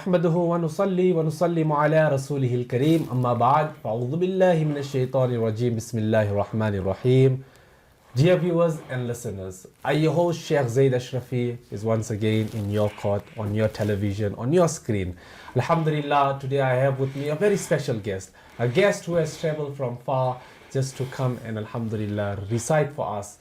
نحمده ونصلي ونسلم على رسوله الكريم أما بعد فأعوذ بالله من الشيطان الرجيم بسم الله الرحمن الرحيم. Dear viewers and listeners, I, your host Sheikh Zaid Ashrafi, is once again in your court, on your television, on your screen. Alhamdulillah, today I have with me a very special guest, a guest who has traveled from far just to come and Alhamdulillah recite for us.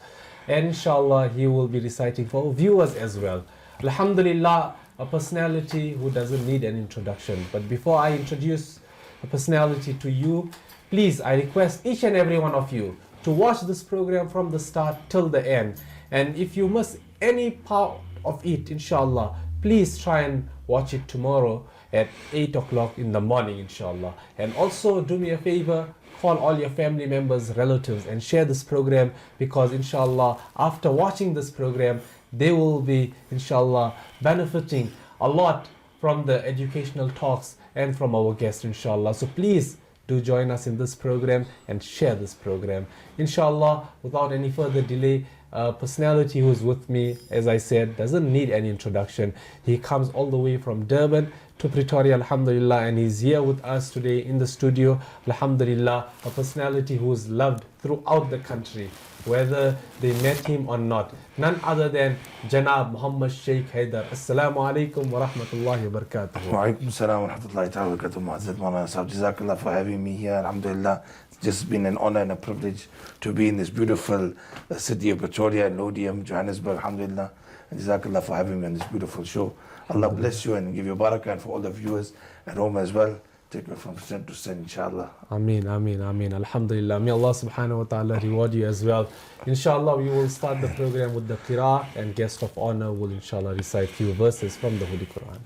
And inshallah, he will be reciting for our viewers as well. Alhamdulillah, a personality who doesn't need an introduction. But before I introduce a personality to you, please, I request each and every one of you to watch this program from the start till the end. And if you miss any part of it, inshallah, please try and watch it tomorrow at 8 o'clock in the morning, inshallah. And also do me a favor, call all your family members, relatives, and share this program, because inshallah, after watching this program, they will be, inshallah, benefiting a lot from the educational talks and from our guests, inshallah. So please do join us in this program and share this program. Inshallah, without any further delay, a personality who is with me, as I said, doesn't need any introduction. He comes all the way from Durban to Pretoria, alhamdulillah, and he's here with us today in the studio, alhamdulillah. A personality who is loved throughout the country, whether they met him or not. None other than Janab Muhammad Sheikh Haidar. Assalamu alaikum wa rahmatullahi wa barakatuh. Wa alaikum salam wa rahmatullahi wa barakatuh. Mu'azzad Maulana Sahib, Jazakallah for having me here. Alhamdulillah, it's just been an honor and a privilege to be in this beautiful city of Pretoria, Lodium, Johannesburg. Alhamdulillah. And Jazakallah for having me on this beautiful show. Allah bless you and give you barakah, and for all the viewers at home as well. Take it from strength to strength, inshallah. Ameen, ameen, ameen. Alhamdulillah. May Allah subhanahu wa ta'ala reward you as well. Inshallah, we will start the program with the qira'ah, and guest of honor will inshallah recite few verses from the Holy Quran.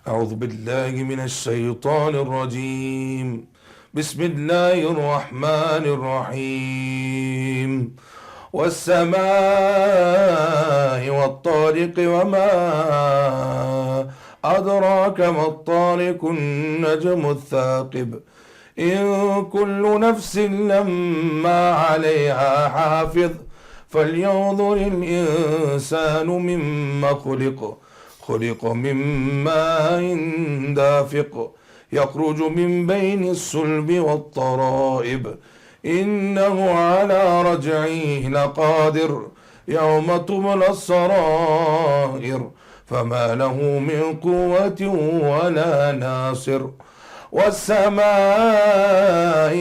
أعوذ بالله من الشيطان الرجيم بسم الله الرحمن الرحيم والسماء والطارق وما أدراك ما الطارق النجم الثاقب إن كل نفس لما عليها حافظ فلينظر الإنسان مما خلق من ماء دافق يخرج من بين الصلب والترائب إنه على رجعه لقادر يوم تبلى السرائر فما له من قوة ولا ناصر والسماء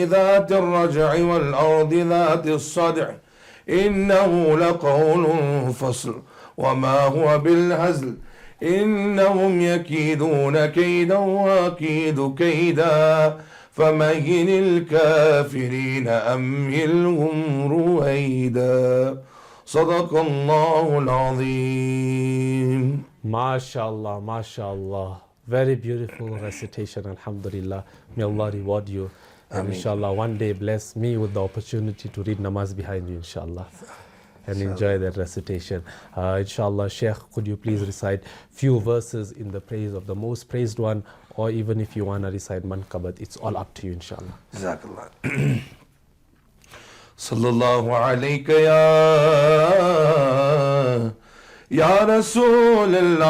ذات الرجع والأرض ذات الصدع إنه لقول فصل وما هو بالهزل إنهم يكيدون كيدا وأكيد كيدا فمهل الكافرين أمهلهم رويدا صدق الله العظيم. MashaAllah, MashaAllah. Very beautiful recitation, alhamdulillah. May Allah reward you. And inshallah, one day bless me with the opportunity to read namaz behind you, inshallah. And enjoy that recitation. Inshallah, Sheikh, could you please recite few verses in the praise of the most praised one, or even if you want to recite manqabat, it's all up to you, inshallah. Jazakallah. Sallallahu alayka ya Rasulullah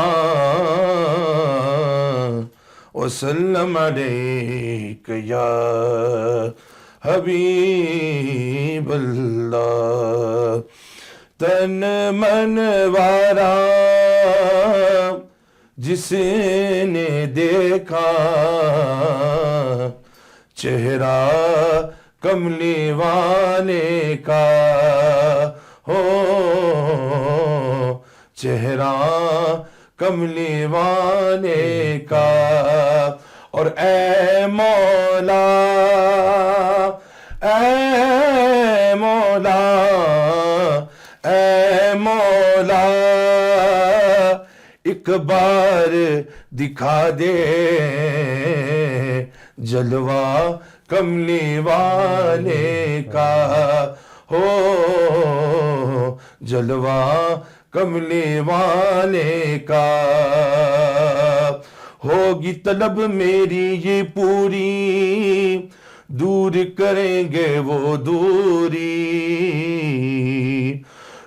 wa sallam alayka ya Habiballah तन मन वारा जिसने देखा चेहरा कमली वाले का हो चेहरा कमली वाले का और ए मौला ऐ मौला एक बार दिखा दे जलवा कमली वाले का हो जलवा कमली वाले का होगी तलब मेरी ये पूरी दूर करेंगे वो दूरी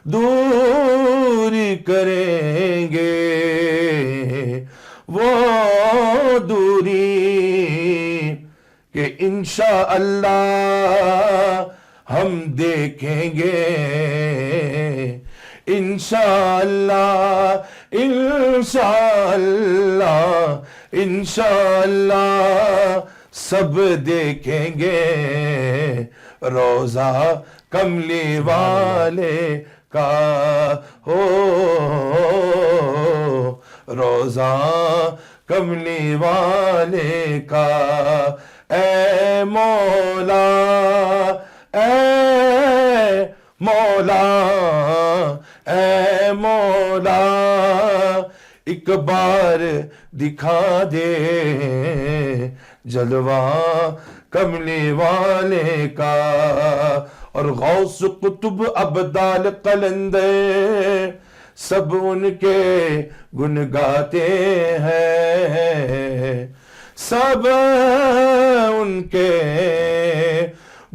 दूर करेंगे وہ دوری کہ انشاءاللہ ہم دیکھیں گے، انشاءاللہ انشاءاللہ انشاءاللہ سب دیکھیں گے روزہ کملی والے کا، ہو روزہ کملی والے کا، اے مولا اے مولا اے مولا ایک بار دکھا دے جلوہ کملی والے کا، اور غوث قطب ابدال قلندر سب ان کے گن گاتے ہیں، سب ان کے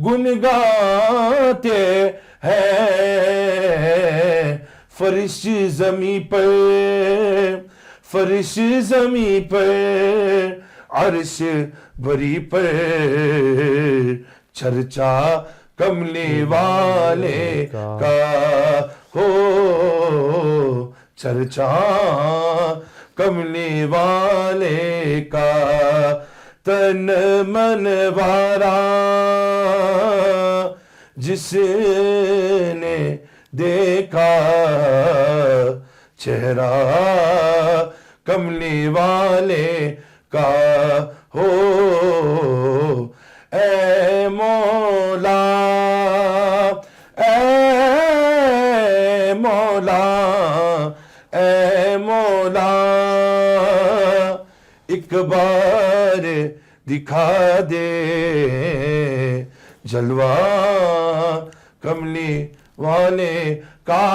گن گاتے ہیں، فرش زمیں پر فرش زمیں پر عرش بری پر چرچا کملی والے کا، ہو چرچا کملی والے کا، تن من وارا جس نے دیکھا چہرہ کملی والے کا، ہو اے مولا اے مولا اے مولا ایک بار دکھا دے جلوہ کملی والے کا.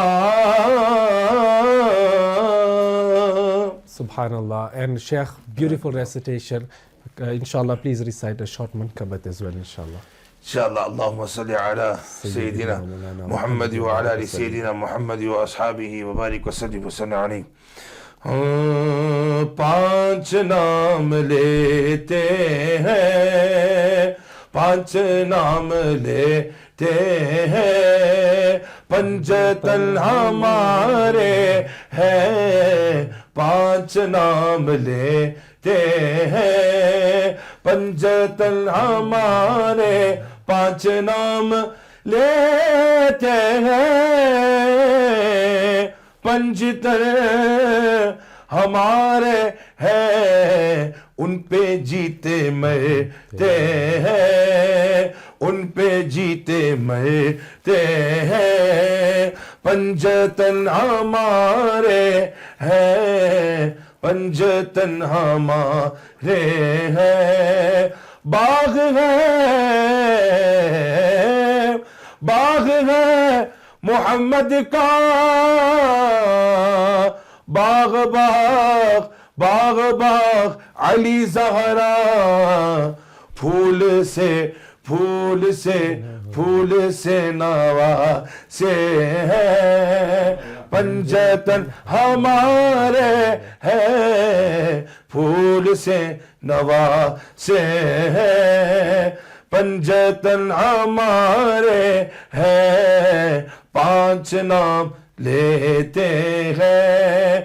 Subhanallah. And Sheikh, beautiful recitation. Inshallah, please recite a short mankabat as well, inshallah. انشاءاللہ. اللہم صلی علی سیدنا محمد وعلی آل سیدنا محمد واصحابہ وبارک وسلم وسلم علیہ. پانچ نام لیتے ہیں، پانچ نام لیتے ہیں، پنجتن ہمارے ہیں، پانچ نام لیتے ہیں، پنجتن ہمارے پانچ نام لیتے ہیں، پنجتن ہمارے ہیں، ان پہ جیتے مرتے ہیں، ان پہ جیتے مرتے ہیں، پنجتن ہمارے ہیں، پنجتن ہمارے ہیں، باغ ہے باغ ہے محمد کا، باغ باغ باغ باغ علی زہرا، پھول سے پھول سے پھول سے نوازے ہیں، پنجتن ہمارے ہیں، پھول سے نوازے ہیں، پنجتن ہمارے ہیں، پانچ نام لیتے ہیں،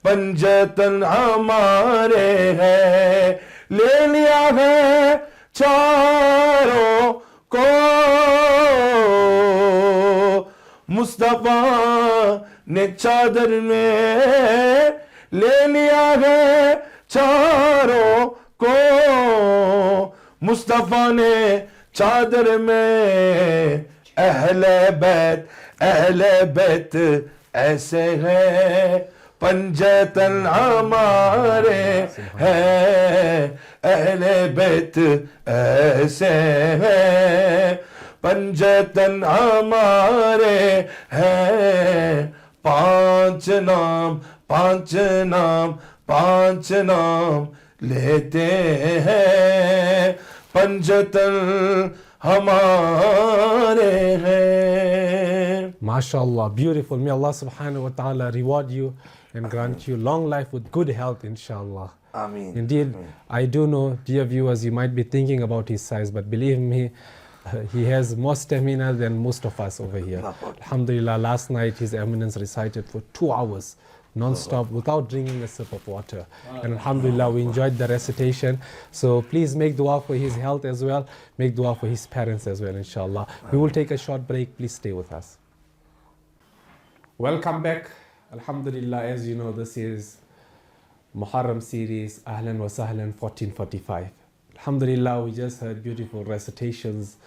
پنجتن ہمارے ہیں، لے لیا ہے چاروں کو مصطفیٰ نے چادر میں، لے لیا ہے چاروں کو مصطفیٰ نے چادر میں، اہل بیت ایسے ہیں، پنجتن ہمارے ہیں، اہل بیت ایسے ہیں، پنجتن ہمارے ہیں، پانچ نام پانچ نام پانچ نام لیتے ہیں، پنجتن ہمارے ہیں. MashaAllah, beautiful. May Allah subhanahu wa ta'ala reward you and grant you long life with good health, inshallah. Ameen. Indeed, Ameen. I do know, dear viewers, you might be thinking about his size, but believe me, he has more stamina than most of us over here. Alhamdulillah, last night His Eminence recited for 2 hours, non-stop, without drinking a sip of water. And alhamdulillah, we enjoyed the recitation. So please make dua for his health as well. Make dua for his parents as well, inshallah. We will take a short break. Please stay with us. Welcome back. Alhamdulillah, as you know, this is Muharram series, Ahlan wa Sahlan 1445. Alhamdulillah, we just heard beautiful recitations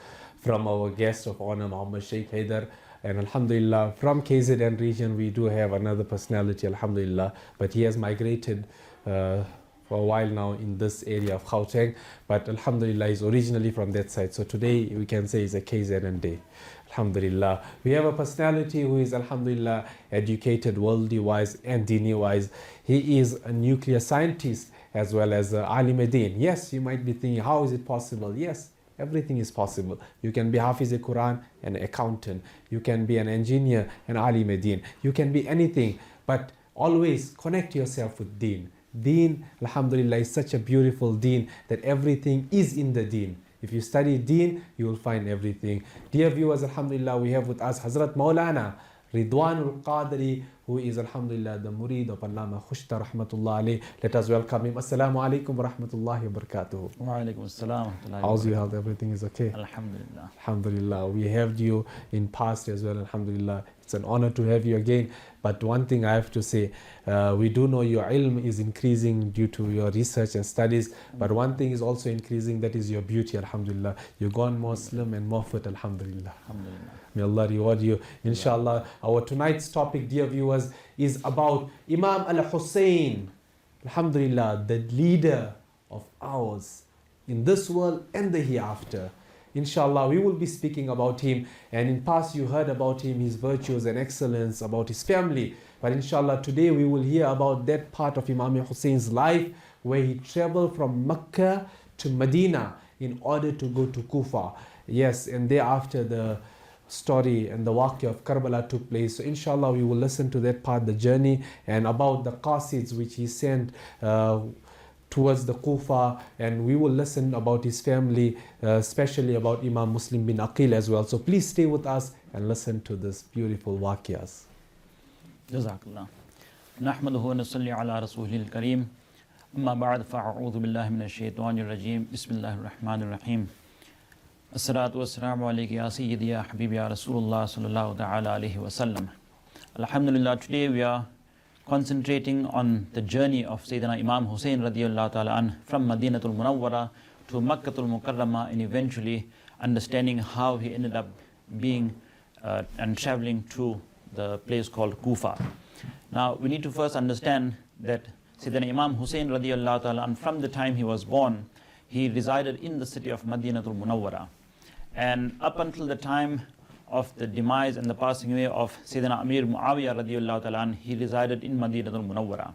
from our guest of honor, Muhammad Sheikh Haidar. And alhamdulillah, from KZN region, we do have another personality, alhamdulillah. But he has migrated for a while now in this area of Gauteng. But alhamdulillah, he's originally from that side. So today, we can say it's a KZN day. Alhamdulillah. We have a personality who is, alhamdulillah, educated worldly-wise and dini-wise. He is a nuclear scientist as well as alim din. Yes, you might be thinking, how is it possible? Yes, everything is possible. You can be Hafiz al-Quran, an accountant. You can be an engineer, an alim din. You can be anything, but always connect yourself with deen. Deen, alhamdulillah, is such a beautiful deen that everything is in the deen. If you study deen, you will find everything. Dear viewers, alhamdulillah, we have with us Hazrat Maulana Ridwanul Qadri, who is, alhamdulillah, the murid of Allama Khushta rahmatullah alayh. Let us welcome him. Assalamu alaikum wa rahmatullahi wa barakatuhu. Wa alaikum assalam. How's your health? Everything is okay? Alhamdulillah. Alhamdulillah. We have you in past as well, alhamdulillah. It's an honor to have you again. But one thing I have to say, we do know your ilm is increasing due to your research and studies. But one thing is also increasing, that is your beauty, alhamdulillah. You've gone more slim and more fit, alhamdulillah. Alhamdulillah. May Allah reward you. Inshallah, our tonight's topic, dear viewers, is about Imam al-Hussein. Alhamdulillah, the leader of ours in this world and the hereafter. Inshallah, we will be speaking about him. And in past, you heard about him, his virtues and excellence, about his family. But inshallah, today we will hear about that part of Imam Hussein's life where he traveled from Mecca to Medina in order to go to Kufa. Yes, and thereafter the story and the waqi of Karbala took place. So inshallah, we will listen to that part, the journey, and about the qasids which he sent towards the Kufa, and we will listen about his family, especially about Imam Muslim bin Aqil as well. So please stay with us and listen to this beautiful waqiyas. Jazakallah. Nahmaduhu wa nusalli ala rasulil kareem. Amma ba'd, fa'a'udhu billahi minash shaitanir rajeem. Bismillahir rahmanir rahim. As-salatu was-salamu alayka ya sayyidi ya habibi ya Rasulullah sallallahu ta'ala alayhi wa sallam. Alhamdulillah, today we are concentrating on the journey of Sayyidina Imam Hussein radiyallahu ta'ala an from Madinatul Munawwara to Makkatul Mukarramah, and eventually understanding how he ended up being and traveling to the place called Kufa. Now we need to first understand that Sayyidina Imam Hussein radiyallahu ta'ala an, from the time he was born, he resided in the city of Madinatul Munawwara, and up until the time of the demise and the passing away of Sayyidina Amir Muawiyah radiyallahu ta'ala an, he resided in Madinatul Munawwara.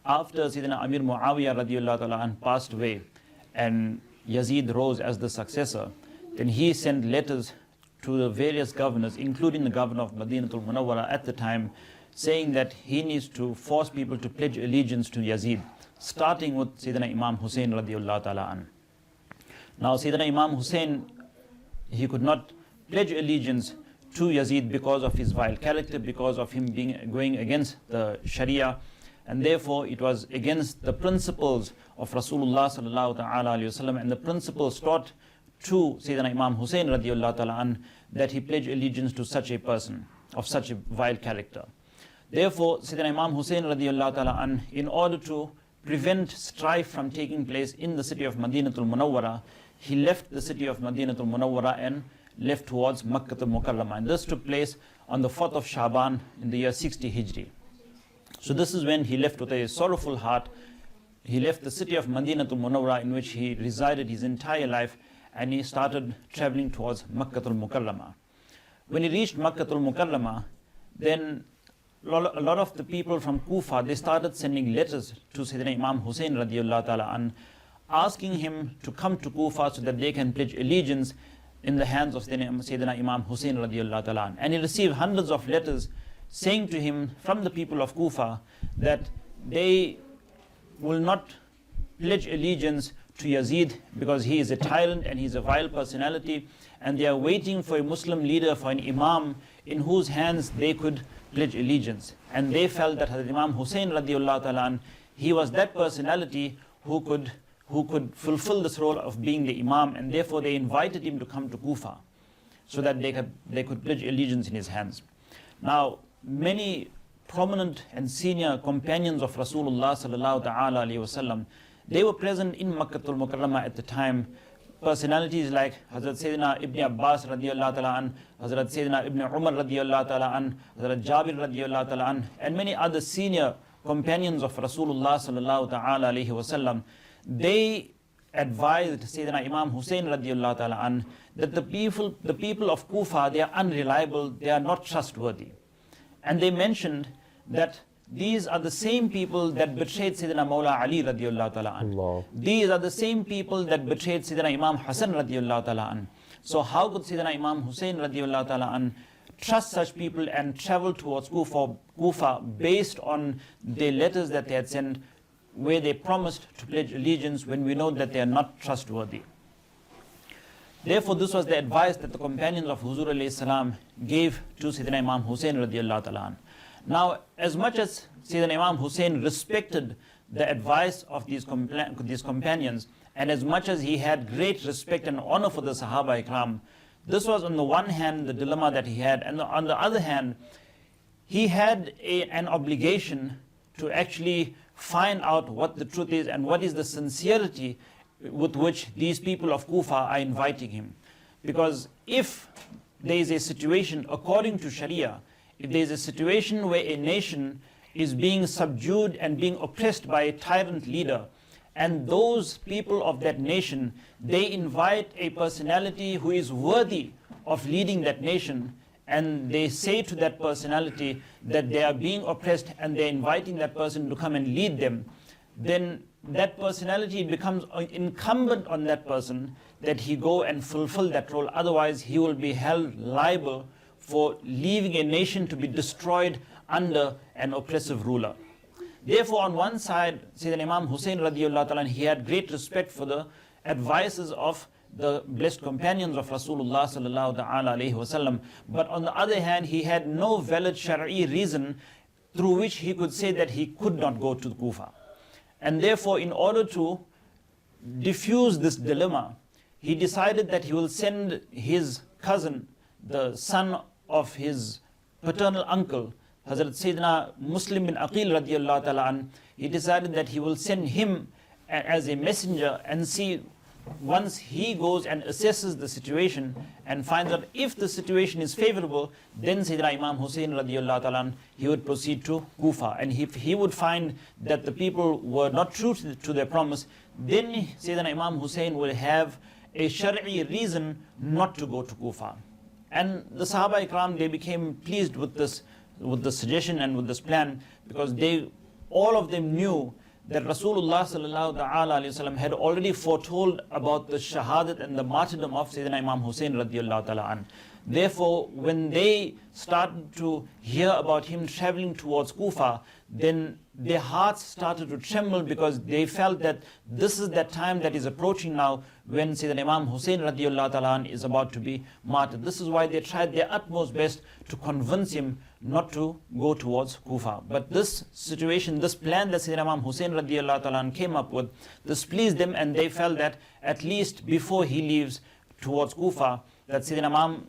After Sayyidina Amir Muawiyah radiyallahu ta'ala an passed away and Yazid rose as the successor, then he sent letters to the various governors, including the governor of Madinatul Munawwara at the time, saying that he needs to force people to pledge allegiance to Yazid, starting with Sayyidina Imam Hussein radiyallahu ta'ala an. Now Sayyidina Imam Hussein, he could not pledge allegiance to Yazid because of his vile character, because of him going against the Sharia, and therefore it was against the principles of Rasulullah sallallahu ta'ala alayhi wasallam and the principles taught to Sayyidina Imam Hussein radiyallahu ta'ala an, that he pledged allegiance to such a person of such a vile character. Therefore Sayyidina Imam Hussein radiyallahu ta'ala an, in order to prevent strife from taking place in the city of Madinatul Munawwara, he left the city of Madinatul Munawwara and left towards Makkatul Mukarramah, and this took place on the 4th of Shaban in the year 60 Hijri. So this is when he left with a sorrowful heart. He left the city of Madinatul Munawwara, in which he resided his entire life, and he started traveling towards Makkatul Mukarramah. When he reached Makkatul Mukarramah, then a lot of the people from Kufa, they started sending letters to Sayyidina Imam Hussein radiyallahu ta'ala an, asking him to come to Kufa so that they can pledge allegiance in the hands of Sayyidina Imam Hussein radiallahu ta'ala an. And he received hundreds of letters saying to him from the people of Kufa that they will not pledge allegiance to Yazid because he is a tyrant and he's a vile personality, and they are waiting for a Muslim leader, for an Imam in whose hands they could pledge allegiance. And they felt that Hazrat Imam Hussein radiallahu ta'ala an, he was that personality who could fulfill this role of being the Imam, and therefore they invited him to come to Kufa so that they could pledge allegiance in his hands. Now, many prominent and senior companions of Rasulullah sallallahu ta'ala alayhi wasallam, they were present in Makkatul Mukarramah at the time. Personalities like Hazrat Sayyidina Ibn Abbas radiallahu ta'ala an, Hazrat Sayyidina Ibn Umar radiallahu ta'ala an, Hazrat Jabir radiallahu ta'ala an, and many other senior companions of Rasulullah sallallahu ta'ala alayhi wasallam, they advised Sayyidina Imam Hussein radiallahu ta'ala an that the people of Kufa, they are unreliable, they are not trustworthy. And they mentioned that these are the same people that betrayed Sayyidina Mawla Ali radiallahu ta'ala an. These are the same people that betrayed Sayyidina Imam Hassan radiallahu ta'ala an. So how could Sayyidina Imam Hussein radiallahu ta'ala an trust such people and travel towards Kufa based on the letters that they had sent, where they promised to pledge allegiance when we know that they are not trustworthy? Therefore, this was the advice that the companions of Huzur alayhi salam gave to Sayyidina Imam Hussein radiallahu ta'ala an. Now, as much as Sayyidina Imam Hussein respected the advice of these companions, and as much as he had great respect and honor for the Sahaba Ikram, this was on the one hand the dilemma that he had, and on the other hand, he had an obligation to actually find out what the truth is and what is the sincerity with which these people of Kufa are inviting him. Because if there is a situation according to Sharia, if there is a situation where a nation is being subdued and being oppressed by a tyrant leader, and those people of that nation, they invite a personality who is worthy of leading that nation, and they say to that personality that they are being oppressed and they're inviting that person to come and lead them, then that personality becomes incumbent on that person that he go and fulfill that role. Otherwise, he will be held liable for leaving a nation to be destroyed under an oppressive ruler. Therefore, on one side, Sayyidina Imam Hussein radiallahu ta'ala, he had great respect for the advices of the blessed companions of Rasulullah sallallahu ta'ala alayhi wasallam. But on the other hand, he had no valid Shari'i reason through which he could say that he could not go to Kufa. And therefore, in order to diffuse this dilemma, he decided that he will send his cousin, the son of his paternal uncle, Hazrat Sayyidina Muslim bin Aqil radiallahu ta'ala an, he decided that he will send him as a messenger and see, once he goes and assesses the situation and finds out if the situation is favorable, then Sayyidina Imam Hussein radiallahu ta'ala an, he would proceed to Kufa. And if he would find that the people were not true to their promise, then Sayyidina Imam Hussein will have a Shari'i reason not to go to Kufa. And the Sahaba Ikram, they became pleased with this suggestion and with this plan, because all of them knew that Rasulullah sallallahu ta'ala alayhi wasallam had already foretold about the shahadat and the martyrdom of Sayyidina Imam Hussein radiallahu ta'ala an. Therefore, when they started to hear about him traveling towards Kufa, then their hearts started to tremble, because they felt that this is that time that is approaching now when Sayyidina Imam Hussein radiallahu ta'ala an is about to be martyred. This is why they tried their utmost best to convince him not to go towards Kufa. But this situation, this plan that Sayyidina Imam Hussein radiallahu ta'ala an came up with, this pleased them, and they felt that at least before he leaves towards Kufa, that Sayyidina Imam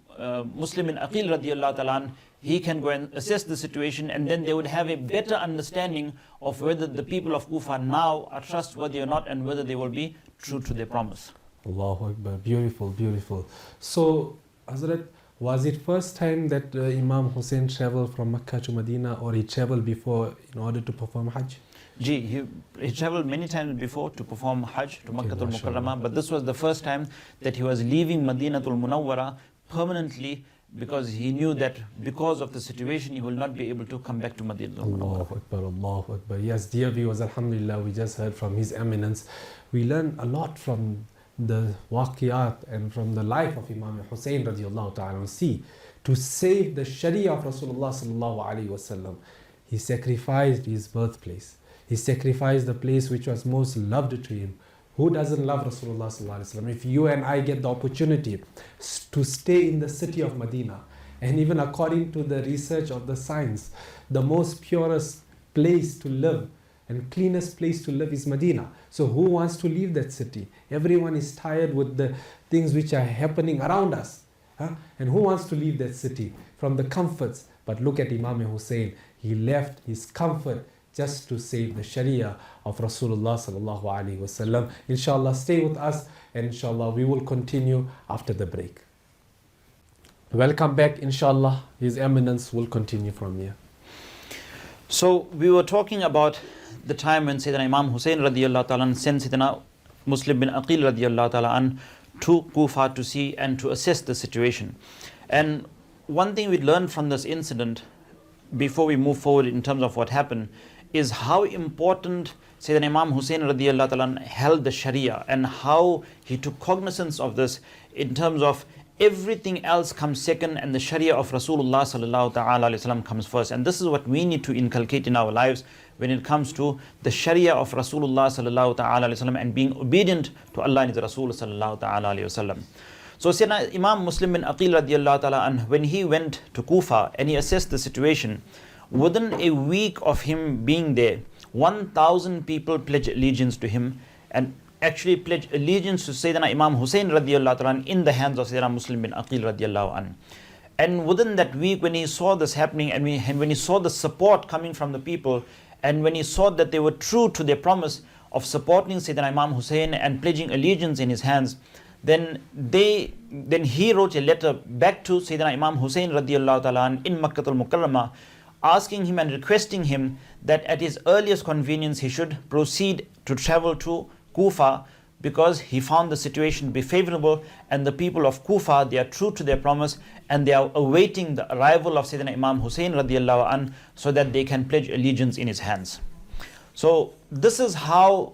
Muslim bin Aqil radiallahu ta'ala an, he can go and assess the situation, and then they would have a better understanding of whether the people of Kufa now are trustworthy or not, and whether they will be true to their promise. Allahu Akbar, beautiful, beautiful. So, Hazrat, was it first time that Imam Hussein traveled from Mecca to Medina, or he traveled before in order to perform Hajj? He traveled many times before to perform Hajj to Makkatul Mukarramah, but this was the first time that he was leaving Madinatul Munawwara permanently, because he knew that because of the situation he will not be able to come back to Madinatul Munawwara. Allahu Akbar, Allahu Akbar. Yes, dear viewers, alhamdulillah, we just heard from His Eminence. We learn a lot from the waqiyat and from the life of Imam Hussein radiallahu ta'ala, see, to save the Sharia of Rasulullah sallallahu alaihi wasallam, he sacrificed his birthplace. He sacrificed the place which was most loved to him. Who doesn't love Rasulullah sallallahu alaihi wasallam? If you and I get the opportunity to stay in the city of Medina, and even according to the research of the science, the most purest place to live and cleanest place to live is Medina. So who wants to leave that city? Everyone is tired with the things which are happening around us. And who wants to leave that city from the comforts? But look at Imam Hussein. He left his comfort just to save the Sharia of Rasulullah sallallahu alaihi wasallam. Inshallah, stay with us, and inshallah we will continue after the break. Welcome back, inshallah. His Eminence will continue from here. So we were talking about the time when Sayyidina Imam Hussein radiallahu ta'ala sent Sayyidina Muslim bin Aqil radiallahu ta'ala to Kufa to see and to assess the situation. And one thing we learned from this incident, before we move forward in terms of what happened, is how important Sayyidina Imam Hussein radiallahu ta'ala held the Sharia, and how he took cognizance of this in terms of everything else comes second and the Sharia of Rasulullah sallallahu ta'ala alayhi wasallam comes first. And this is what we need to inculcate in our lives when it comes to the Sharia of Rasulullah sallallahu ta'ala alayhi wasallam and being obedient to Allah and His Rasul sallallahu ta'ala alayhi wasallam. So Sayyidina Imam Muslim bin Aqil radiallahu ta'ala, when he went to Kufa and he assessed the situation, within a week of him being there, 1,000 people pledged allegiance to him, and actually pledged allegiance to Sayyidina Imam Hussein radiallahu ta'ala in the hands of Sayyidina Muslim bin Aqil radiallahu anhu. And within that week, when he saw this happening, and when he saw the support coming from the people, and when he saw that they were true to their promise of supporting Sayyidina Imam Hussein and pledging allegiance in his hands, then he wrote a letter back to Sayyidina Imam Hussein radiallahu ta'ala in Makkah al-Mukarramah, asking him and requesting him that at his earliest convenience he should proceed to travel to Kufa, because he found the situation to be favorable, and the people of Kufa, they are true to their promise, and they are awaiting the arrival of Sayyidina Imam Hussein radiallahu anh, so that they can pledge allegiance in his hands. So this is how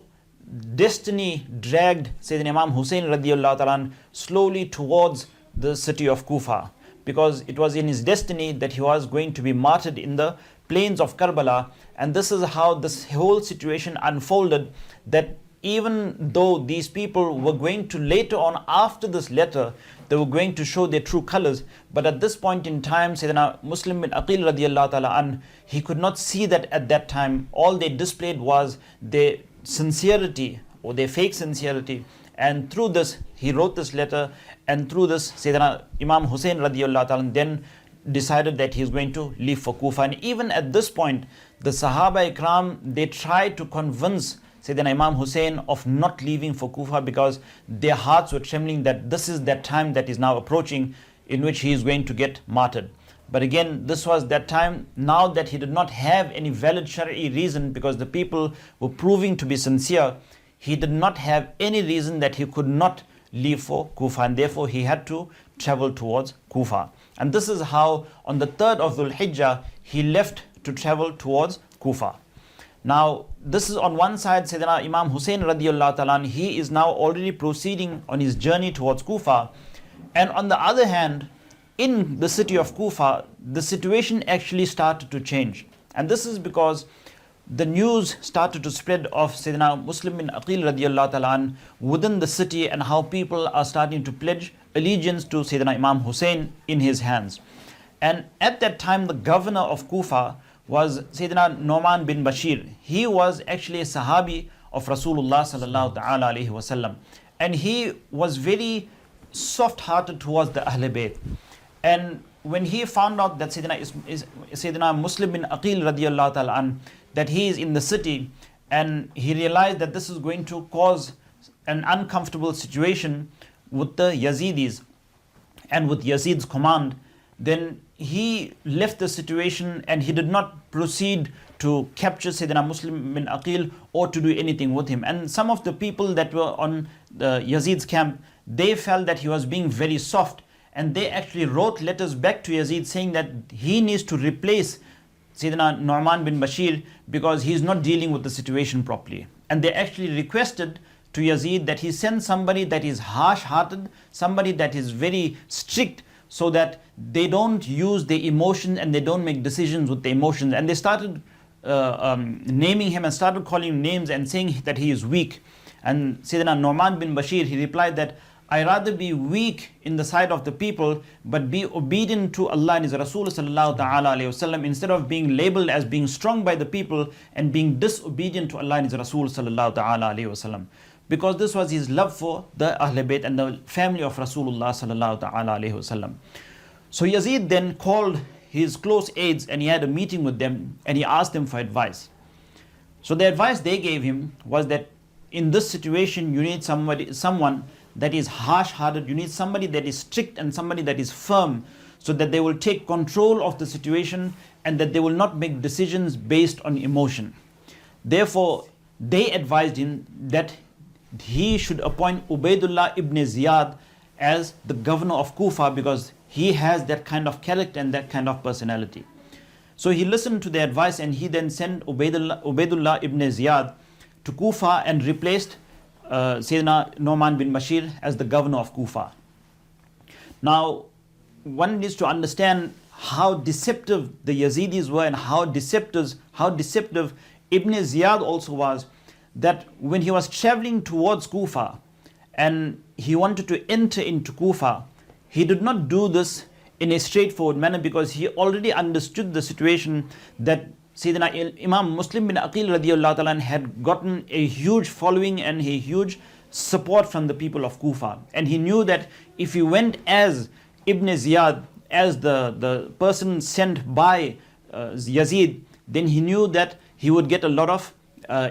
destiny dragged Sayyidina Imam Hussein radiallahu anh slowly towards the city of Kufa, because it was in his destiny that he was going to be martyred in the plains of Karbala. And this is how this whole situation unfolded, that even though these people were going to later on, after this letter, they were going to show their true colors, but at this point in time, Sayyidina Muslim bin Aqil radiallahu ta'ala an, he could not see that at that time. All they displayed was their sincerity, or their fake sincerity. And through this, he wrote this letter, and through this, Sayyidina Imam Hussein radiallahu ta'ala then decided that he is going to leave for Kufa. And even at this point, the Sahaba Ikram, they tried to convince Sayyidina Imam Hussein of not leaving for Kufa, because their hearts were trembling that this is that time that is now approaching in which he is going to get martyred. But again, this was that time, now that he did not have any valid Shari'i reason, because the people were proving to be sincere, he did not have any reason that he could not leave for Kufa, and therefore he had to travel towards Kufa. And this is how on the 3rd of Dhul Hijjah he left to travel towards Kufa. Now this is on one side, Sayyidina Imam Hussein radiallahu ta'ala, he is now already proceeding on his journey towards Kufa. And on the other hand, in the city of Kufa, the situation actually started to change. And this is because the news started to spread of Sayyidina Muslim bin Aqil radiallahu ta'ala within the city, and how people are starting to pledge allegiance to Sayyidina Imam Hussein in his hands. And at that time, the governor of Kufa was Sayyidina Nu'man bin Bashir. He was actually a Sahabi of Rasulullah sallallahu ta'ala alayhi wasallam. And he was very soft-hearted towards the Ahl Bayt. And when he found out that Sayyidina Muslim bin Aqil radiallahu ta'ala an, that he is in the city, and he realized that this is going to cause an uncomfortable situation with the Yazidis and with Yazid's command, then he left the situation and he did not proceed to capture Sayyidina Muslim bin Aqil or to do anything with him. And some of the people that were on the Yazid's camp, they felt that he was being very soft, and they actually wrote letters back to Yazid saying that he needs to replace Sayyidina Nu'man bin Bashir because he is not dealing with the situation properly. And they actually requested to Yazid that he sent somebody that is harsh-hearted, somebody that is very strict, so that they don't use their emotions and they don't make decisions with the emotions. And they started naming him and started calling him names and saying that he is weak. And Sayyidina Nu'man bin Bashir, he replied that, I rather be weak in the sight of the people, but be obedient to Allah and His Rasul sallallahu ta'ala alayhi wasallam, instead of being labeled as being strong by the people and being disobedient to Allah and His Rasul sallallahu ta'ala alayhi wasallam. Because this was his love for the Ahl Bayt and the family of Rasulullah sallallahu ta'ala alayhi wasallam. So Yazid then called his close aides and he had a meeting with them and he asked them for advice. So the advice they gave him was that in this situation you need someone that is harsh-hearted, you need somebody that is strict and somebody that is firm, so that they will take control of the situation and that they will not make decisions based on emotion. Therefore, they advised him that he should appoint Ubaidullah ibn Ziyad as the governor of Kufa, because he has that kind of character and that kind of personality. So he listened to the advice and he then sent Ubaidullah ibn Ziyad to Kufa and replaced Sayyidina Nu'man bin Bashir as the governor of Kufa. Now, one needs to understand how deceptive the Yazidis were and how deceptive Ibn Ziyad also was, that when he was traveling towards Kufa and he wanted to enter into Kufa, he did not do this in a straightforward manner, because he already understood the situation that Sayyidina Imam Muslim bin Aqil radiyallahu ta'ala had gotten a huge following and a huge support from the people of Kufa. And he knew that if he went as Ibn Ziyad, as the person sent by Yazid, then he knew that he would get a lot of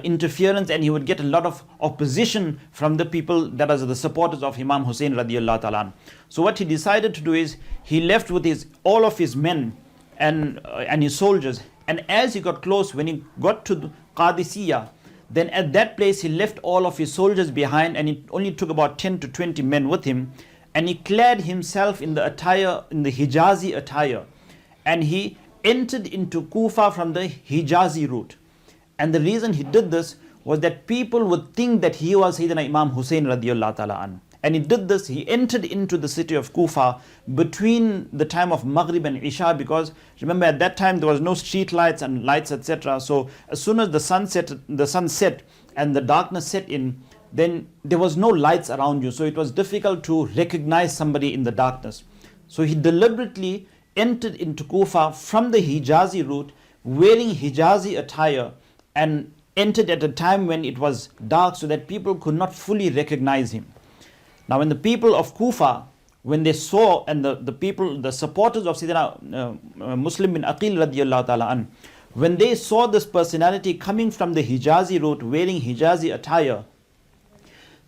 interference and he would get a lot of opposition from the people that are the supporters of Imam Hussein radiyallahu ta'ala. So what he decided to do is, he left with all of his men and his soldiers. And as he got close, when he got to Qadisiyah, then at that place he left all of his soldiers behind and he only took about 10 to 20 men with him. And he clad himself in the attire, in the Hijazi attire. And he entered into Kufa from the Hijazi route. And the reason he did this was that people would think that he was Sayyidina Imam Hussein radiyallahu ta'ala an. And he did this, he entered into the city of Kufa between the time of Maghrib and Isha, because remember at that time there was no street lights and lights, etc. So as soon as the sun set and the darkness set in, then there was no lights around you. So it was difficult to recognize somebody in the darkness. So he deliberately entered into Kufa from the Hijazi route, wearing Hijazi attire, and entered at a time when it was dark, so that people could not fully recognize him. Now when the people of Kufa, when they saw, and the supporters of Sayyidina Muslim bin Aqil radiyallahu ta'ala an, when they saw this personality coming from the Hijazi route wearing Hijazi attire,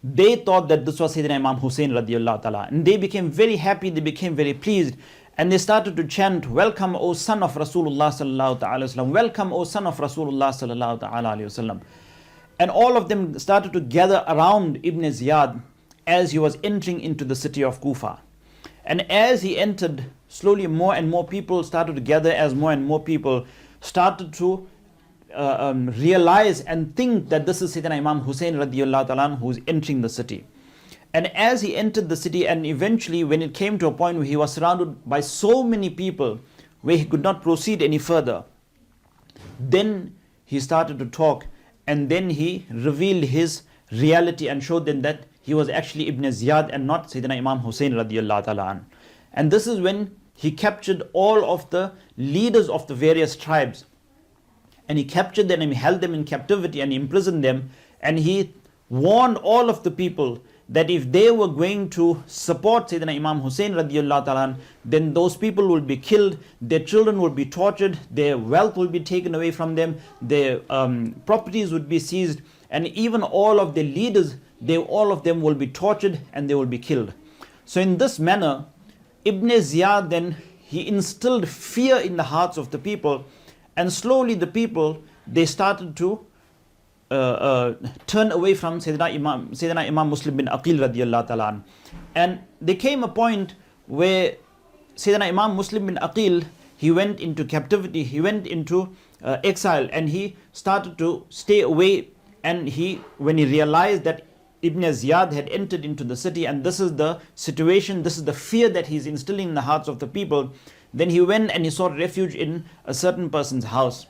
they thought that this was Sayyidina Imam Hussein radiyallahu ta'ala, and they became very happy, they became very pleased, and they started to chant, "Welcome, O son of Rasulullah sallallahu ta'ala wasallam, welcome, O son of Rasulullah sallallahu ta'ala wasallam." And all of them started to gather around Ibn Ziyad as he was entering into the city of Kufa. And as he entered, slowly more and more people started to gather, as more and more people started to realize and think that this is Sayyidina Imam Hussein radiyallahu ta'ala who is entering the city. And as he entered the city, and eventually when it came to a point where he was surrounded by so many people where he could not proceed any further, then he started to talk, and then he revealed his reality and showed them that he was actually Ibn Ziyad and not Sayyidina Imam Hussein radiyallahu ta'ala an. And this is when he captured all of the leaders of the various tribes, and he captured them and he held them in captivity and he imprisoned them, and he warned all of the people that if they were going to support Sayyidina Imam Hussein radiyallahu ta'ala an, then those people will be killed, their children will be tortured, their wealth will be taken away from them, their properties would be seized, and even all of their leaders, all of them will be tortured and they will be killed. So in this manner, Ibn Ziyad then, he instilled fear in the hearts of the people, and slowly the people, they started to turn away from Sayyidina Imam Muslim bin Aqil radiyallahu ta'ala an. And there came a point where Sayyidina Imam Muslim bin Aqil, he went into captivity, he went into exile, and he started to stay away. And when he realized that Ibn Ziyad had entered into the city, and this is the situation, this is the fear that he's instilling in the hearts of the people. Then he went and he sought refuge in a certain person's house.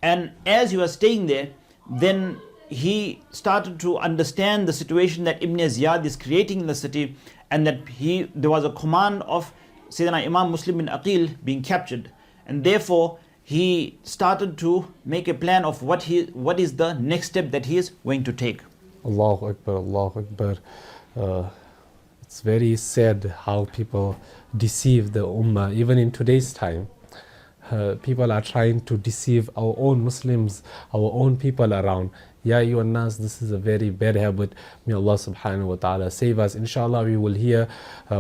And as he was staying there, then he started to understand the situation that Ibn Ziyad is creating in the city, and that there was a command of Sayyidina Imam Muslim bin Aqil being captured. And therefore, he started to make a plan of what is the next step that he is going to take. Allahu Akbar, Allahu Akbar. It's very sad how people deceive the Ummah, even in today's time. People are trying to deceive our own Muslims, our own people around. Ya ayyuhan nas, this is a very bad habit. May Allah subhanahu wa ta'ala save us. Inshallah, we will hear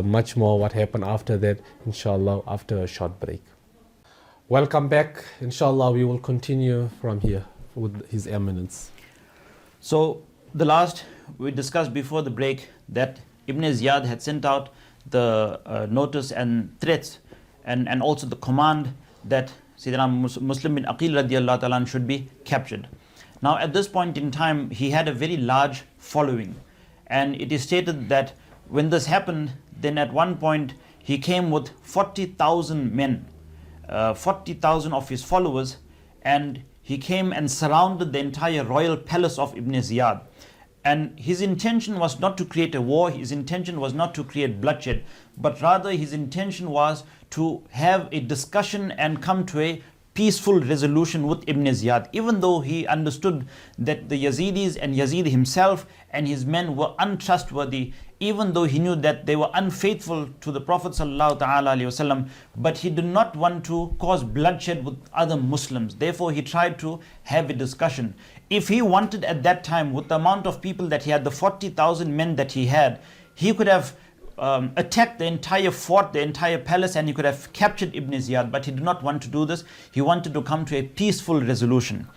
much more what happened after that, inshallah, after a short break. Welcome back. Inshallah, we will continue from here with His Eminence. So, we discussed before the break that Ibn Ziyad had sent out the notice and threats and also the command that Sayyidina Muslim bin Aqil radiallahu ta'ala should be captured. Now at this point in time, he had a very large following, and it is stated that when this happened, then at one point he came with 40,000 men, 40,000 of his followers, and he came and surrounded the entire royal palace of Ibn Ziyad. And his intention was not to create a war, his intention was not to create bloodshed, but rather his intention was to have a discussion and come to a peaceful resolution with Ibn Ziyad, even though he understood that the Yazidis and Yazid himself and his men were untrustworthy, even though he knew that they were unfaithful to the Prophet ﷺ, but he did not want to cause bloodshed with other Muslims. Therefore, he tried to have a discussion. If he wanted at that time, with the amount of people that he had, the 40,000 men that he had, he could have attacked the entire fort, the entire palace, and he could have captured Ibn Ziyad, but he did not want to do this. He wanted to come to a peaceful resolution.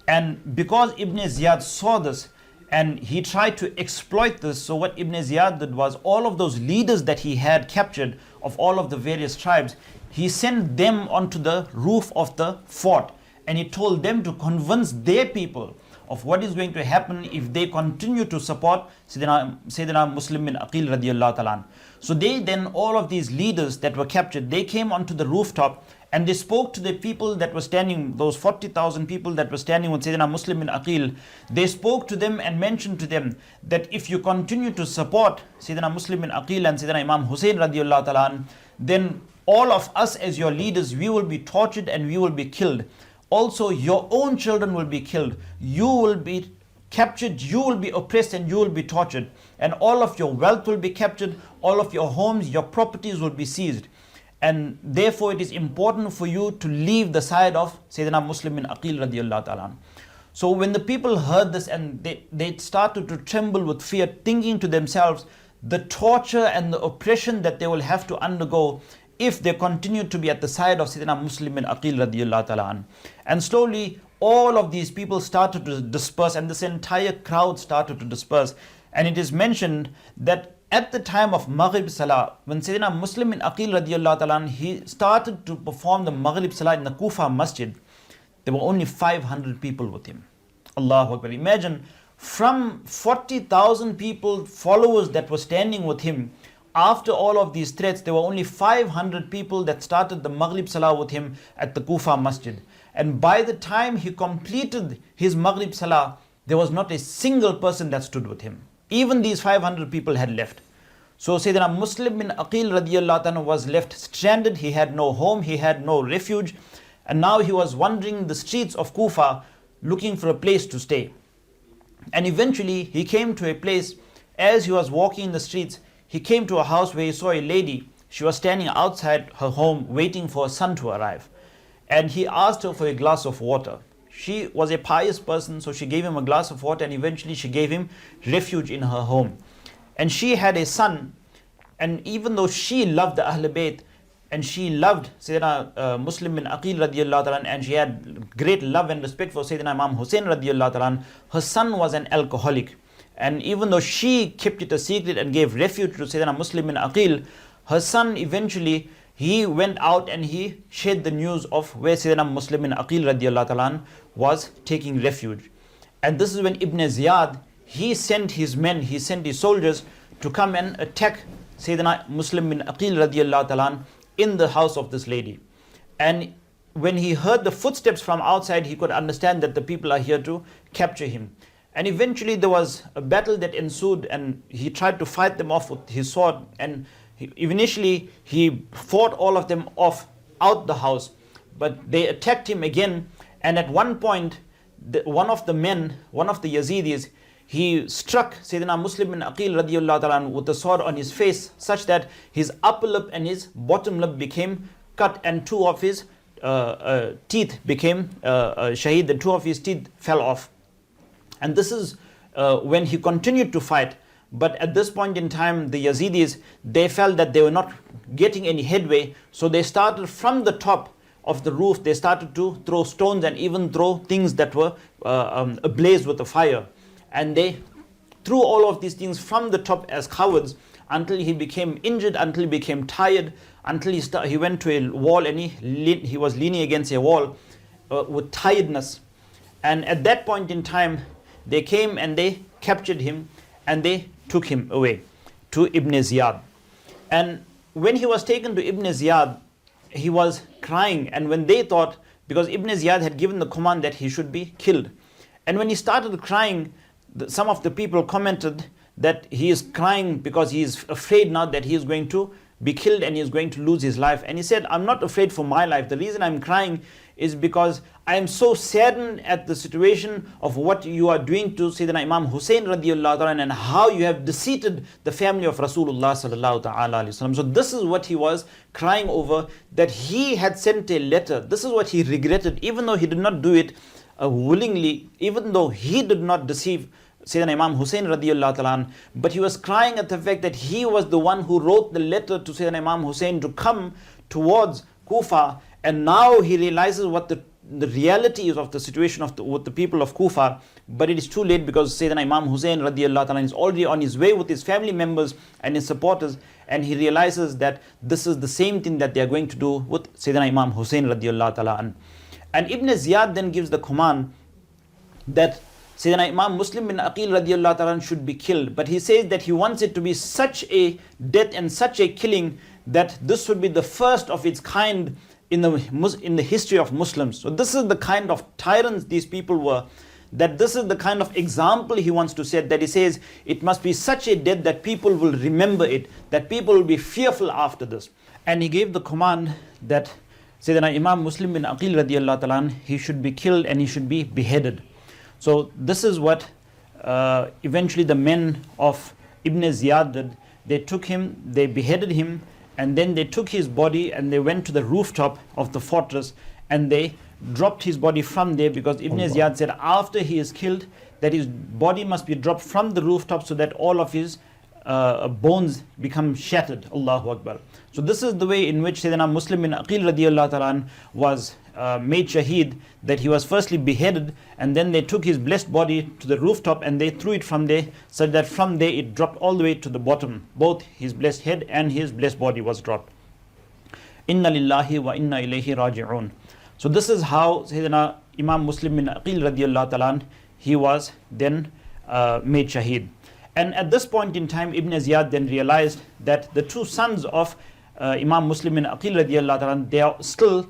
And because Ibn Ziyad saw this and he tried to exploit this, so what Ibn Ziyad did was, all of those leaders that he had captured of all of the various tribes, he sent them onto the roof of the fort, and he told them to convince their people of what is going to happen if they continue to support Sayyidina Muslim bin Aqil radiallahu ta'ala. So they then, all of these leaders that were captured, they came onto the rooftop and they spoke to the people that were standing, those 40,000 people that were standing with Sayyidina Muslim bin Aqil. They spoke to them and mentioned to them that if you continue to support Sayyidina Muslim bin Aqil and Sayyidina Imam Hussein radiallahu ta'ala, then all of us as your leaders, we will be tortured and we will be killed. Also, your own children will be killed. You will be captured, you will be oppressed, and you will be tortured. And all of your wealth will be captured, all of your homes, your properties will be seized. And therefore, it is important for you to leave the side of Sayyidina Muslim bin Aqil radiallahu ta'ala. So when the people heard this, and they started to tremble with fear, thinking to themselves, the torture and the oppression that they will have to undergo if they continue to be at the side of Sayyidina Muslim bin Aqil radiallahu ta'ala. And slowly, all of these people started to disperse, and this entire crowd started to disperse. And it is mentioned that at the time of Maghrib Salah, when Sayyidina Muslim bin Aqil radiallahu ta'ala, he started to perform the Maghrib Salah in the Kufa Masjid, there were only 500 people with him. Allahu Akbar. Imagine, from 40,000 people, followers that were standing with him, after all of these threats, there were only 500 people that started the Maghrib Salah with him at the Kufa Masjid. And by the time he completed his Maghrib Salah, there was not a single person that stood with him. Even these 500 people had left. So Sayyidina Muslim bin Aqil radiallahu anhu was left stranded. He had no home, he had no refuge. And now he was wandering the streets of Kufa looking for a place to stay. And eventually he came to a place. As he was walking in the streets, he came to a house where he saw a lady. She was standing outside her home waiting for her son to arrive. And he asked her for a glass of water. She was a pious person, so she gave him a glass of water, and eventually she gave him refuge in her home. And she had a son, and even though she loved the Ahl Bayt, and she loved Sayyidina Muslim bin Aqil radiallahu ta'ala, and she had great love and respect for Sayyidina Imam Hussein radiallahu ta'ala, her son was an alcoholic. And even though she kept it a secret and gave refuge to Sayyidina Muslim bin Aqil, her son eventually, he went out and he shared the news of where Sayyidina Muslim bin Aqil radiallahu ta'ala was taking refuge. And this is when Ibn Ziyad, he sent his men, he sent his soldiers to come and attack Sayyidina Muslim bin Aqil radiallahu ta'ala in the house of this lady. And when he heard the footsteps from outside, he could understand that the people are here to capture him. And eventually there was a battle that ensued, and he tried to fight them off with his sword, and initially he fought all of them off out the house, but they attacked him again. And at one point, one of the men, one of the Yazidis, he struck Sayyidina Muslim bin Aqil radiallahu ta'ala with the sword on his face, such that his upper lip and his bottom lip became cut, and two of his teeth became shaheed, and two of his teeth fell off. And this is when he continued to fight. But at this point in time, the Yazidis, they felt that they were not getting any headway, so they started from the top of the roof, they started to throw stones and even throw things that were ablaze with the fire. And they threw all of these things from the top as cowards until he became injured, until he became tired, until he went to a wall, and he was leaning against a wall with tiredness. And at that point in time, they came and they captured him and they took him away to Ibn Ziyad. And when he was taken to Ibn Ziyad, he was crying. And when they thought, because Ibn Ziyad had given the command that he should be killed, and when he started crying, some of the people commented that he is crying because he is afraid now that he is going to be killed and he is going to lose his life. And he said, I'm not afraid for my life. The reason I'm crying is because I am so saddened at the situation of what you are doing to Sayyidina Imam Hussein radiallahu ta'ala, and how you have deceived the family of Rasulullah sallallahu ta'ala alayhi wasallam. So this is what he was crying over, that he had sent a letter. This is what he regretted, even though he did not do it willingly, even though he did not deceive Sayyidina Imam Hussein radiallahu ta'ala, but he was crying at the fact that he was the one who wrote the letter to Sayyidina Imam Hussein to come towards Kufa, and now he realizes what the reality is of the situation with the people of Kufa. But it is too late, because Sayyidina Imam Hussein radiallahu ta'ala is already on his way with his family members and his supporters, and he realizes that this is the same thing that they are going to do with Sayyidina Imam Hussein radiallahu ta'ala. And Ibn Ziyad then gives the command that Sayyidina Imam Muslim bin Aqil radiallahu ta'ala should be killed. But he says that he wants it to be such a death and such a killing that this would be the first of its kind in the history of Muslims. So this is the kind of tyrants these people were, that this is the kind of example he wants to set, that he says it must be such a death that people will remember it, that people will be fearful after this. And he gave the command that Sayyidina Imam Muslim bin Aqil radiallahu ta'ala, he should be killed and he should be beheaded. So this is what eventually the men of Ibn Ziyad did. They took him, they beheaded him, and then they took his body and they went to the rooftop of the fortress and they dropped his body from there, because Ibn Ziyad said after he is killed that his body must be dropped from the rooftop so that all of his bones become shattered. Allahu Akbar. So this is the way in which Sayyidina Muslim bin Aqil radiallahu ta'ala was made shaheed, that he was firstly beheaded and then they took his blessed body to the rooftop and they threw it from there, so that from there it dropped all the way to the bottom. Both his blessed head and his blessed body was dropped. Inna lillahi wa inna ilayhi raji'un. So this is how Sayyidina Imam Muslim bin Aqil radiallahu ta'ala, he was then made shaheed. And at this point in time, Ibn Ziyad then realized that the two sons of Imam Muslim bin Aqil radiallahu ta'ala, they are still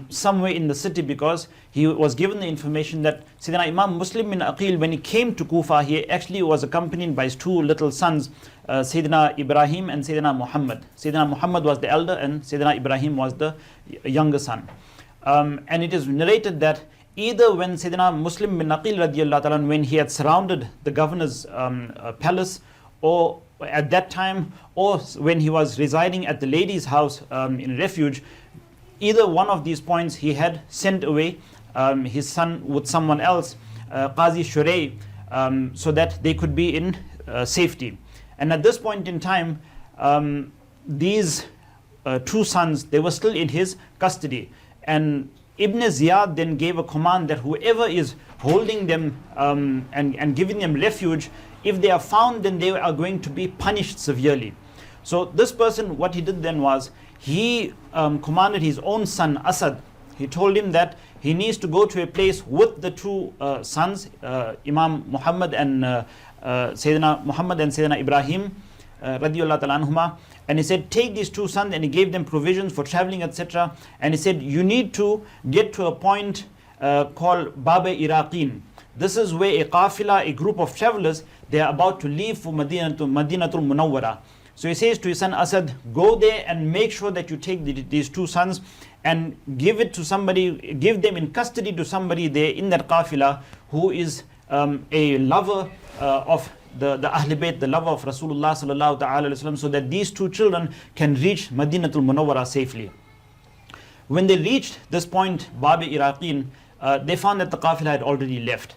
somewhere in the city, because he was given the information that Sayyidina Imam Muslim bin Aqil, when he came to Kufa, he actually was accompanied by his two little sons, Sayyidina Ibrahim and Sayyidina Muhammad. Sayyidina Muhammad was the elder and Sayyidina Ibrahim was the younger son. And it is narrated that either when Sayyidina Muslim bin Aqil radiallahu ta'ala, when he had surrounded the governor's palace, or at that time, or when he was residing at the lady's house in refuge, either one of these points he had sent away his son with someone else, Qazi Shurey, so that they could be in safety. And at this point in time, these two sons, they were still in his custody. And Ibn Ziyad then gave a command that whoever is holding them and giving them refuge, if they are found, then they are going to be punished severely. So this person, what he did then was, he commanded his own son Asad. He told him that he needs to go to a place with the two sons, Imam Muhammad and Sayyidina Muhammad and Sayyidina Ibrahim radiyallahu ta'ala anhuma, and he said, take these two sons, and he gave them provisions for traveling, etc. And he said, you need to get to a point called Bab-e Iraqin. This is where a qafila, a group of travelers, they are about to leave for Madinatul Munawwara. So he says to his son Asad, go there and make sure that you take these two sons and give it to somebody, give them in custody to somebody there in that qafila who is a lover of the Ahl Bayt, the lover of Rasulullah sallallahu ta'ala alayhi wa sallam, so that these two children can reach Madinatul Munawwara safely. When they reached this point, Bab-e Iraqin, they found that the qafila had already left.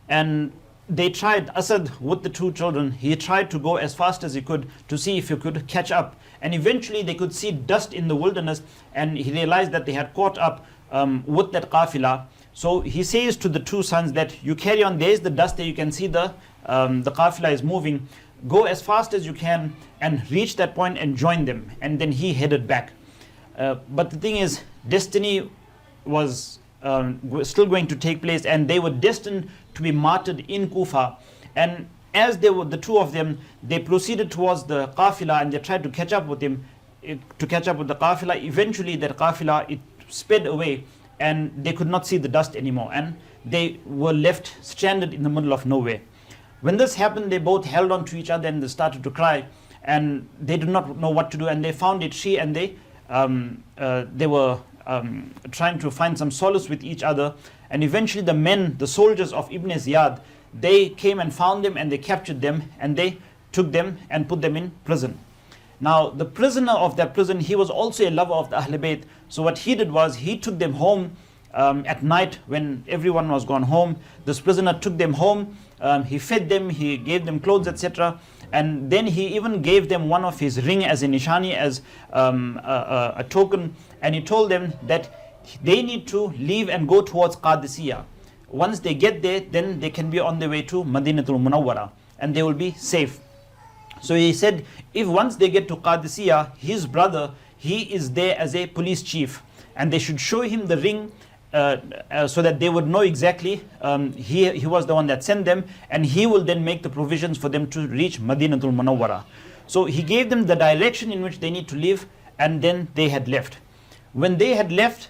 And they tried, Asad with the two children, he tried to go as fast as he could to see if he could catch up. And eventually they could see dust in the wilderness, and he realized that they had caught up with that qafila. So he says to the two sons that you carry on, there's the dust there, you can see the qafila is moving. Go as fast as you can and reach that point and join them. And then he headed back. But the thing is, destiny was still going to take place, and they were destined to be martyred in Kufa. And as they were, the two of them, they proceeded towards the qafila and they tried to catch up with him, to catch up with the qafila. Eventually that qafila, it sped away and they could not see the dust anymore, and they were left stranded in the middle of nowhere. When this happened, they both held on to each other and they started to cry, and they did not know what to do, and they found it she, and they were trying to find some solace with each other. And eventually the men, the soldiers of Ibn Ziyad, they came and found them and they captured them and they took them and put them in prison. Now the prisoner of that prison, he was also a lover of the Ahl Bayt. So what he did was, he took them home at night when everyone was gone home. This prisoner took them home, he fed them, he gave them clothes, etc. And then he even gave them one of his ring as a nishani, as a token. And he told them that they need to leave and go towards Qadisiyah. Once they get there, then they can be on their way to Madinatul Munawwara and they will be safe. So he said, if once they get to Qadisiyah, his brother, he is there as a police chief, and they should show him the ring so that they would know exactly he was the one that sent them, and he will then make the provisions for them to reach Madinatul Munawwara. So he gave them the direction in which they need to live, and then they had left. When they had left,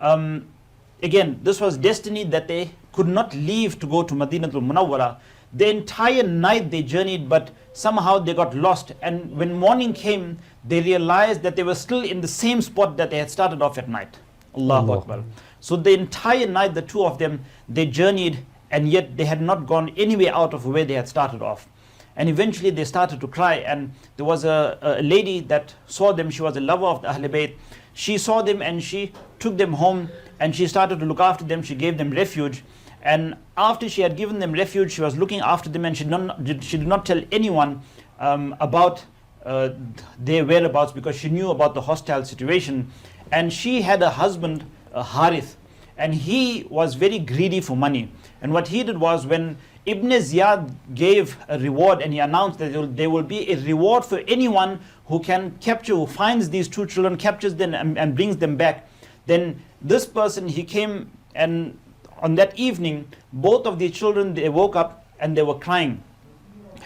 again, this was destiny that they could not leave to go to Madinatul Munawwara. The entire night they journeyed, but somehow they got lost. And when morning came, they realized that they were still in the same spot that they had started off at night. Allahu Akbar. So the entire night, the two of them, they journeyed, and yet they had not gone anywhere out of where they had started off. And eventually they started to cry, and there was a lady that saw them. She was a lover of the Ahl Bayt. She saw them and she took them home, and she started to look after them. She gave them refuge, and after she had given them refuge, she was looking after them, and she did not tell anyone about their whereabouts, because she knew about the hostile situation. And she had a husband, Harith, and he was very greedy for money. And what he did was, when Ibn Ziyad gave a reward and he announced that there will be a reward for anyone who can capture, who finds these two children, captures them and brings them back, then this person, he came, and on that evening, both of these children, they woke up and they were crying.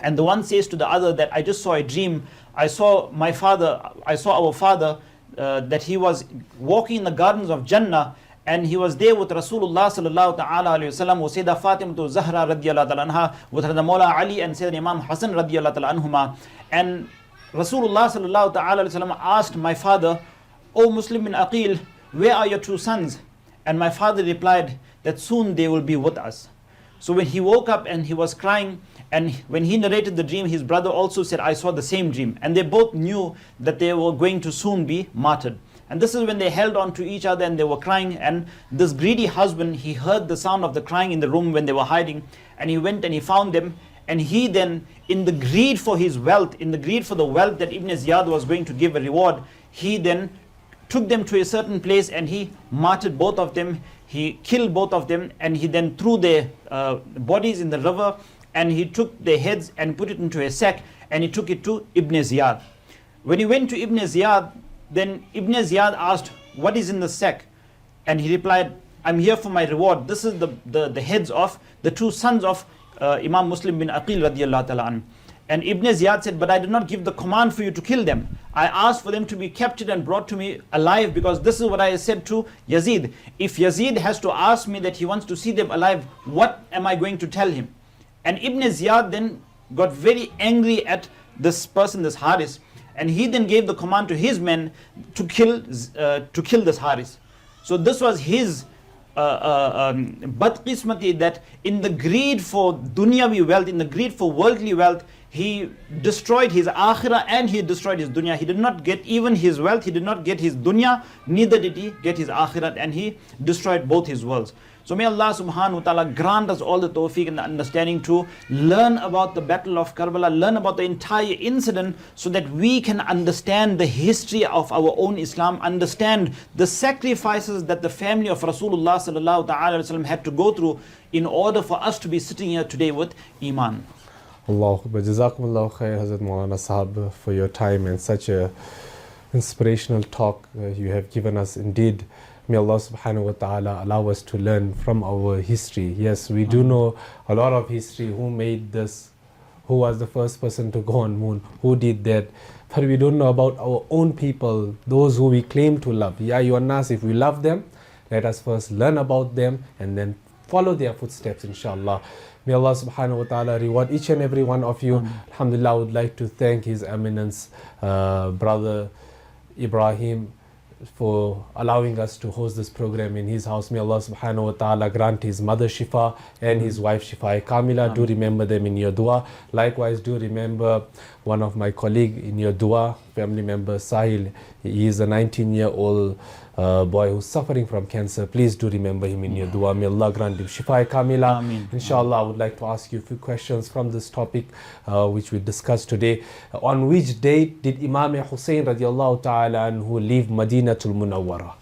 And the one says to the other that, I just saw a dream. I saw my father, I saw our father, that he was walking in the gardens of Jannah, and he was there with Rasulullah sallallahu ta'ala alayhi wa sallam, with Sayyidah Fatima Zahra radiyallahu ta'ala anha, with Hadha Mawla Ali and Sayyidina Imam Hassan radiyallahu ta'ala anhuma. And Rasulullah sallallahu ta'ala alayhi wa sallam asked my father, O Muslim bin Aqil, where are your two sons? And my father replied that soon they will be with us. So when he woke up and he was crying, and when he narrated the dream, his brother also said, I saw the same dream. And they both knew that they were going to soon be martyred. And this is when they held on to each other and they were crying. And this greedy husband, he heard the sound of the crying in the room when they were hiding. And he went and he found them. And he then, in the greed for his wealth, in the greed for the wealth that Ibn Ziyad was going to give a reward, he then took them to a certain place and he martyred both of them. He killed both of them, and he then threw their bodies in the river, and he took their heads and put it into a sack, and he took it to Ibn Ziyad. When he went to Ibn Ziyad, then Ibn Ziyad asked, what is in the sack? And he replied, I'm here for my reward. This is the heads of the two sons of Imam Muslim bin Aqil radiallahu ta'ala an. And Ibn Ziyad said, but I did not give the command for you to kill them. I asked for them to be captured and brought to me alive, because this is what I said to Yazid. If Yazid has to ask me that he wants to see them alive, what am I going to tell him? And Ibn Ziyad then got very angry at this person, this Haris, and he then gave the command to his men to kill this Haris. So this was his badqismati, that in the greed for dunyavi wealth, in the greed for worldly wealth, he destroyed his akhirah and he destroyed his dunya. He did not get even his wealth, he did not get his dunya, neither did he get his akhirah, and he destroyed both his worlds. So may Allah subhanahu wa ta'ala grant us all the tawfiq and the understanding to learn about the battle of Karbala, learn about the entire incident, so that we can understand the history of our own Islam, understand the sacrifices that the family of Rasulullah sallallahu ta'ala wasallam had to go through in order for us to be sitting here today with Iman. Allahu Akbar. Jazakumullahu khair, Hazrat Maulana Sahab, for your time and such a inspirational talk you have given us. Indeed, may Allah subhanahu wa ta'ala allow us to learn from our history. Yes, we do know a lot of history. Who made this? Who was the first person to go on moon? Who did that? But we don't know about our own people, those who we claim to love. Ya ayyuhan nas, if we love them, let us first learn about them and then follow their footsteps, inshallah. May Allah subhanahu wa ta'ala reward each and every one of you. Alhamdulillah, I would like to thank His Eminence, Brother Ibrahim, for allowing us to host this program in his house. May Allah subhanahu wa ta'ala grant his mother Shifa and his wife Shifa Kamila. Do remember them in your dua. Likewise, do remember one of my colleague in your dua, family member Sahil. He is a 19-year-old boy who's suffering from cancer. Please do remember him in your dua. May Allah grant him Shifa Kamila. Inshallah, I would like to ask you a few questions from this topic which we discussed today. On which date did Imam Hussein radiallahu ta'ala anhu leave Madinatul Munawwara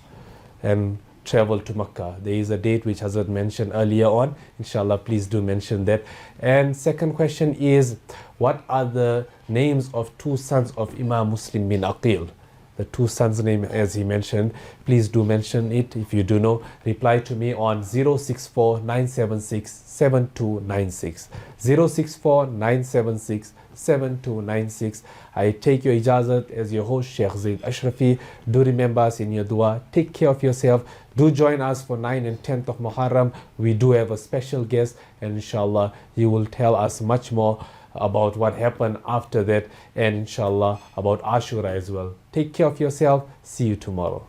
and travel to Makkah? There is a date which Hazrat mentioned earlier on. Inshallah, please do mention that. And second question is, what are the names of two sons of Imam Muslim bin Aqil? The two sons' name, as he mentioned, please do mention it. If you do know, reply to me on 064 976 7296. 064 976 7296. I take your ijazat as your host, Sheikh Zaid Ashrafi. Do remember us in your dua. Take care of yourself. Do join us for 9th and 10th of Muharram. We do have a special guest, and inshallah, you will tell us much more about what happened after that, and inshallah about Ashura as well. Take care of yourself. See you tomorrow.